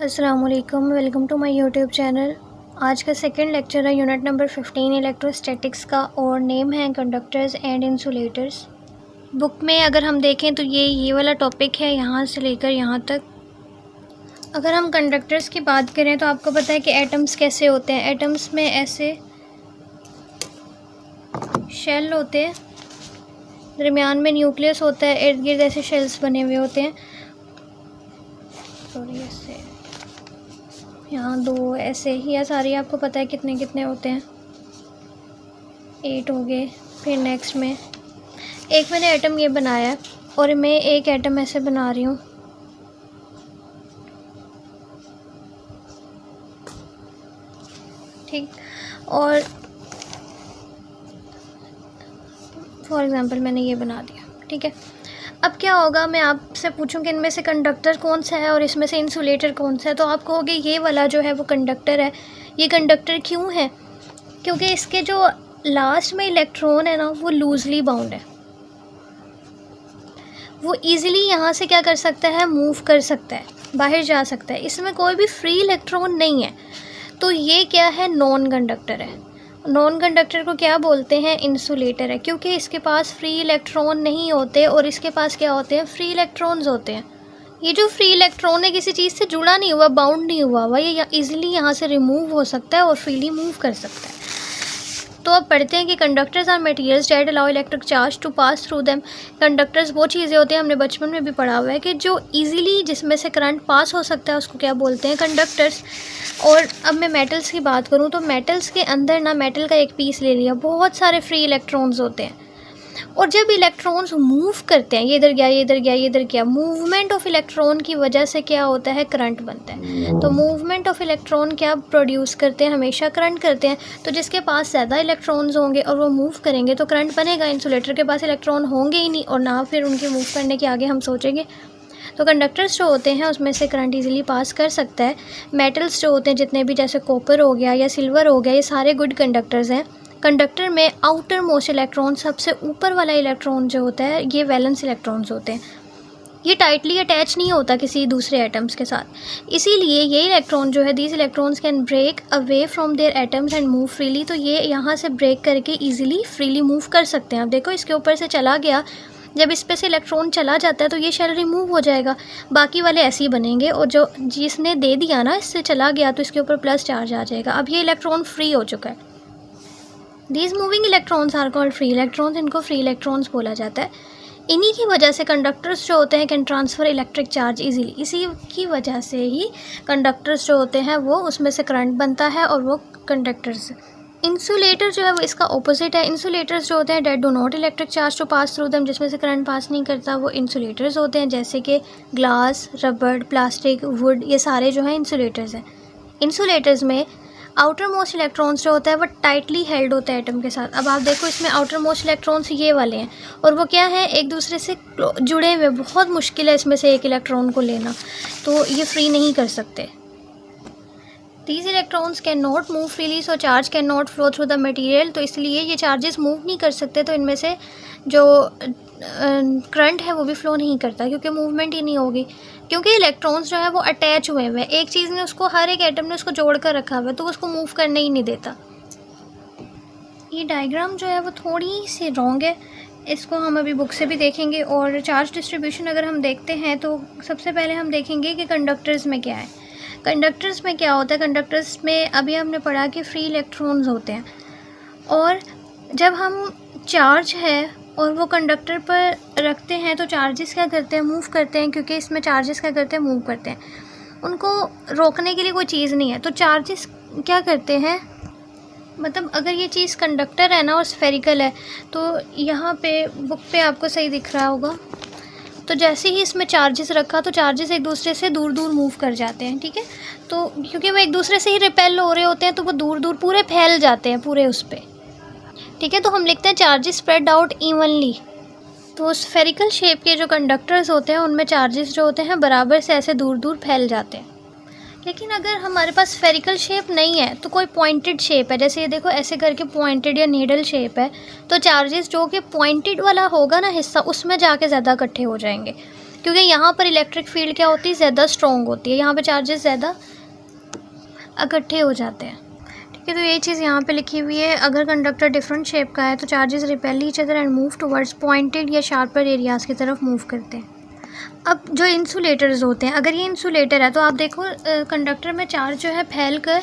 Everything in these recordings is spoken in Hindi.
अस्सलामुअलैकुम, welcome to my YouTube channel. आज का सेकंड लेक्चर है यूनिट नंबर 15 इलेक्ट्रोस्टैटिक्स का और नेम है कंडक्टर्स एंड इंसुलेटर्स। बुक में अगर हम देखें तो ये वाला टॉपिक है यहाँ से लेकर यहाँ तक। अगर हम कंडक्टर्स की बात करें तो आपको पता है कि एटम्स कैसे होते हैं। एटम्स में ऐसे शेल होते हैं, दरमियान में न्यूक्लियस होता है, इर्द गिर्द ऐसे शेल्स बने हुए होते हैं। सॉरी, ऐसे यहाँ दो ऐसे ही या सारी आपको पता है कितने कितने होते हैं, 8 हो गए। फिर नेक्स्ट में एक मैंने एटम ये बनाया है और मैं एक एटम ऐसे बना रही हूँ। ठीक, और फॉर एग्ज़ाम्पल मैंने ये बना दिया। ठीक है, अब क्या होगा, मैं आपसे पूछूं कि इनमें से कंडक्टर कौन सा है और इसमें से इंसुलेटर कौन सा है, तो आप कहोगे ये वाला जो है वो कंडक्टर है। ये कंडक्टर क्यों है? क्योंकि इसके जो लास्ट में इलेक्ट्रॉन है ना वो लूजली बाउंड है, वो इजीली यहाँ से क्या कर सकता है, मूव कर सकता है, बाहर जा सकता है। इसमें कोई भी फ्री इलेक्ट्रॉन नहीं है, तो ये क्या है, नॉन कंडक्टर है। नॉन कंडक्टर को क्या बोलते हैं, इंसुलेटर है, क्योंकि इसके पास फ्री इलेक्ट्रॉन नहीं होते और इसके पास क्या होते हैं, फ्री इलेक्ट्रॉन्स होते हैं। ये जो फ्री इलेक्ट्रॉन है किसी चीज़ से जुड़ा नहीं हुआ, बाउंड नहीं हुआ हुआ, ये इजीली यहाँ से रिमूव हो सकता है और फ्रीली मूव कर सकता है। तो अब पढ़ते हैं कि conductors are materials that allow electric charge to pass through them. Conductors वो चीज़ें होते हैं, हमने बचपन में भी पढ़ा हुआ है, कि जो इजीली जिसमें से करंट पास हो सकता है उसको क्या बोलते हैं, कंडक्टर्स। और अब मैं मेटल्स की बात करूँ तो मेटल्स के अंदर ना, मेटल का एक पीस ले लिया, बहुत सारे फ्री इलेक्ट्रॉन्स होते हैं। और जब इलेक्ट्रॉन्स मूव करते हैं, ये इधर गया, ये इधर गया, ये इधर गया, मूवमेंट ऑफ इलेक्ट्रॉन की वजह से क्या होता है, करंट बनता है। तो मूवमेंट ऑफ इलेक्ट्रॉन क्या प्रोड्यूस करते हैं, हमेशा करंट करते हैं। तो जिसके पास ज़्यादा इलेक्ट्रॉन्स होंगे और वो मूव करेंगे तो करंट बनेगा। इंसुलेटर के पास इलेक्ट्रॉन होंगे ही नहीं और ना फिर उनके मूव करने के आगे हम सोचेंगे। तो कंडक्टर्स जो होते हैं उसमें से करंट इजीली पास कर सकता है। मेटल्स जो होते हैं जितने भी, जैसे कॉपर हो गया या सिल्वर हो गया, ये सारे गुड कंडक्टर्स हैं। कंडक्टर में आउटर मोस्ट इलेक्ट्रॉन, सबसे ऊपर वाला इलेक्ट्रॉन जो होता है, ये वैलेंस इलेक्ट्रॉन्स होते हैं। ये टाइटली अटैच नहीं होता किसी दूसरे एटम्स के साथ, इसीलिए ये इलेक्ट्रॉन जो है, these electrons can break away from their atoms and move freely. तो ये यहाँ से ब्रेक करके ईजिली फ्रीली मूव कर सकते हैं। अब देखो, इसके ऊपर से चला गया, जब इस पे से इलेक्ट्रॉन चला जाता है तो ये शेल रिमूव हो जाएगा, बाकी वाले ऐसे ही बनेंगे। और जो जिसने दे दिया ना, इससे चला गया, तो इसके ऊपर प्लस चार्ज आ जाएगा। अब ये इलेक्ट्रॉन फ्री हो चुका है। These moving electrons are called free electrons, इनको फ्री इलेक्ट्रॉन्स बोला जाता है। इन्हीं की वजह से कंडक्टर्स जो होते हैं can transfer electric charge easily. इसी की वजह से ही कंडक्टर्स जो होते हैं वो, उसमें से करंट बनता है और वो कंडक्टर्स। इंसुलेटर जो है वो इसका ऑपोजिट है। इंसुलेटर्स जो होते हैं that do not electric charge to pass through them, जिसमें से करंट पास नहीं करता, वो इंसुलेटर्स होते हैं। जैसे कि ग्लास, रबड़, प्लास्टिक, वुड, ये सारे जो हैं इंसुलेटर्स हैं। इंसुलेटर्स में आउटर मोस्ट इलेक्ट्रॉन्स जो होता है वो टाइटली हेल्ड होता है एटम के साथ। अब आप देखो, इसमें आउटर मोस्ट इलेक्ट्रॉन्स ये वाले हैं और वो क्या है, एक दूसरे से जुड़े हुए। बहुत मुश्किल है इसमें से एक इलेक्ट्रॉन को लेना, तो ये फ्री नहीं कर सकते। These electrons can not move freely, so charge can not flow through the material. तो इसलिए ये चार्जेस मूव नहीं कर सकते, तो इनमें से जो करंट है वो भी फ्लो नहीं करता, क्योंकि मूवमेंट ही नहीं होगी, क्योंकि इलेक्ट्रॉन्स जो है वो अटैच हुए हुए हैं। एक चीज़ ने उसको, हर एक एटम ने उसको जोड़ कर रखा हुआ है, तो उसको मूव करने ही नहीं देता। ये डायग्राम जो है वो थोड़ी सी रॉन्ग है, इसको हम अभी बुक से भी देखेंगे। और चार्ज डिस्ट्रीब्यूशन अगर हम देखते हैं तो सबसे पहले हम देखेंगे कि कंडक्टर्स में क्या है। कंडक्टर्स में क्या होता है, कंडक्टर्स में अभी हमने पढ़ा कि फ्री इलेक्ट्रॉन्स होते हैं। और जब हम चार्ज है और वो कंडक्टर पर रखते हैं तो चार्जेस क्या करते हैं, मूव करते हैं, क्योंकि इसमें चार्जेस क्या करते हैं, मूव करते हैं। उनको रोकने के लिए कोई चीज़ नहीं है, तो चार्जेस क्या करते हैं, मतलब अगर ये चीज़ कंडक्टर है ना और स्फेरिकल है, तो यहाँ पे बुक पे आपको सही दिख रहा होगा, तो जैसे ही इसमें चार्जेस रखा तो चार्जेस एक दूसरे से दूर दूर मूव कर जाते हैं। ठीक है, तो क्योंकि वो एक दूसरे से ही रिपेल हो रहे होते हैं तो वो दूर दूर पूरे फैल जाते हैं पूरे उस पर। ठीक है, तो हम लिखते हैं चार्जेस स्प्रेड आउट इवनली। तो स्फेरिकल शेप के जो कंडक्टर्स होते हैं उनमें चार्जेस जो होते हैं बराबर से ऐसे दूर दूर फैल जाते हैं। लेकिन अगर हमारे पास स्फेरिकल शेप नहीं है तो कोई पॉइंटेड शेप है, जैसे ये देखो ऐसे करके पॉइंटेड या नीडल शेप है, तो चार्जेस जो कि पॉइंटेड वाला होगा ना हिस्सा, उसमें जाके ज़्यादा इकट्ठे हो जाएंगे, क्योंकि यहाँ पर इलेक्ट्रिक फील्ड क्या होती है, ज़्यादा स्ट्रॉन्ग होती है, यहाँ पे चार्जेस ज़्यादा इकट्ठे हो जाते हैं। ठीक है, तो ये चीज़ यहाँ पे लिखी हुई है। अगर कंडक्टर डिफरेंट शेप का है तो charges repel each other and move towards pointed या शार्पर एरियाज़ की तरफ मूव करते हैं। अब जो इंसुलेटर्स होते हैं, अगर ये इंसुलेटर है तो आप देखो कंडक्टर में चार्ज जो है फैल कर,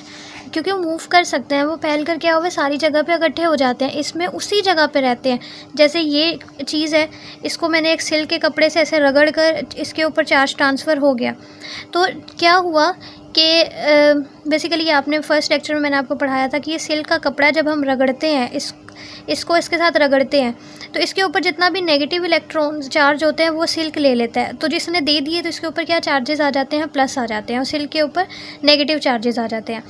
क्योंकि वो मूव कर सकते हैं, वो फैल कर क्या हुआ सारी जगह पे इकट्ठे हो जाते हैं, इसमें उसी जगह पे रहते हैं। जैसे ये चीज़ है, इसको मैंने एक सिल्क के कपड़े से ऐसे रगड़ कर इसके ऊपर चार्ज ट्रांसफ़र हो गया। तो क्या हुआ कि बेसिकली आपने फर्स्ट लेक्चर में मैंने आपको पढ़ाया था कि ये सिल्क का कपड़ा जब हम रगड़ते हैं, इसको इसके साथ रगड़ते हैं, तो इसके ऊपर जितना भी नेगेटिव इलेक्ट्रॉन चार्ज होते हैं वो सिल्क ले लेता है। तो जिसने दे दिए तो इसके ऊपर क्या चार्जेस आ जाते हैं, प्लस आ जाते हैं, और सिल्क के ऊपर नेगेटिव चार्जेस आ जाते हैं।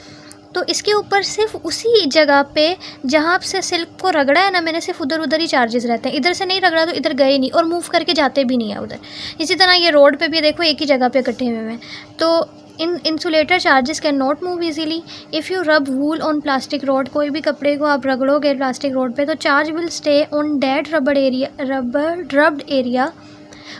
तो इसके ऊपर सिर्फ उसी जगह पे जहाँ से सिल्क को रगड़ा है ना मैंने, सिर्फ उधर उधर ही चार्जेस रहते हैं, इधर से नहीं रगड़ा तो इधर गए नहीं और मूव करके जाते भी नहीं है उधर। इसी तरह ये रोड पे भी देखो एक ही जगह पे इकट्ठे हुए हैं। तो in insulator charges can not move easily if you rub wool on plastic road. कोई भी कपड़े को आप रगड़ोगे प्लास्टिक रोड पे तो charge will stay on that rubbed area,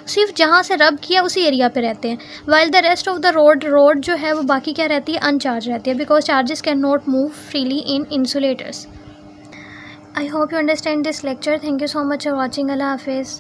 सिर्फ जहाँ से रब किया उसी एरिया पे रहते हैं। While the rest of the road जो है वो बाकी क्या रहती है, अनचार्ज रहती है, because charges can not move freely in insulators. I hope you understand this lecture. Thank you so much for watching. अल्लाह हाफिज़।